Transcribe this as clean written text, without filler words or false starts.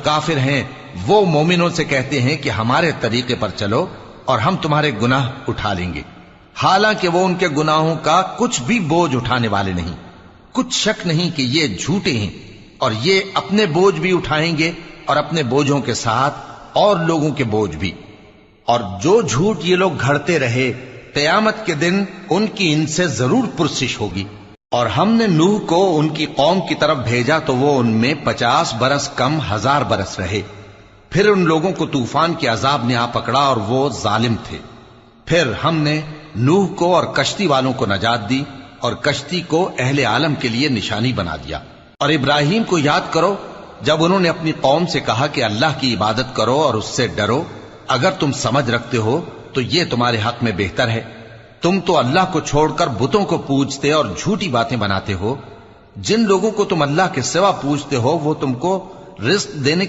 کافر ہیں وہ مومنوں سے کہتے ہیں کہ ہمارے طریقے پر چلو اور ہم تمہارے گناہ اٹھا لیں گے، حالانکہ وہ ان کے گناہوں کا کچھ بھی بوجھ اٹھانے والے نہیں۔ کچھ شک نہیں کہ یہ جھوٹے ہیں، اور یہ اپنے بوجھ بھی اٹھائیں گے اور اپنے بوجھوں کے ساتھ اور لوگوں کے بوجھ بھی۔ اور جو جھوٹ یہ لوگ گھڑتے رہے، قیامت کے دن ان کی ان سے ضرور پرسش ہوگی۔ اور ہم نے نوح کو ان کی قوم کی طرف بھیجا تو وہ ان میں 50 برس کم 1000 برس رہے، پھر ان لوگوں کو طوفان کے عذاب نے آ پکڑا اور وہ ظالم تھے۔ پھر ہم نے نوح کو اور کشتی والوں کو نجات دی اور کشتی کو اہل عالم کے لیے نشانی بنا دیا۔ اور ابراہیم کو یاد کرو جب انہوں نے اپنی قوم سے کہا کہ اللہ کی عبادت کرو اور اس سے ڈرو، اگر تم سمجھ رکھتے ہو تو یہ تمہارے حق میں بہتر ہے۔ تم تو اللہ کو چھوڑ کر بتوں کو پوجتے اور جھوٹی باتیں بناتے ہو۔ جن لوگوں کو تم اللہ کے سوا پوجتے ہو وہ تم کو رزق دینے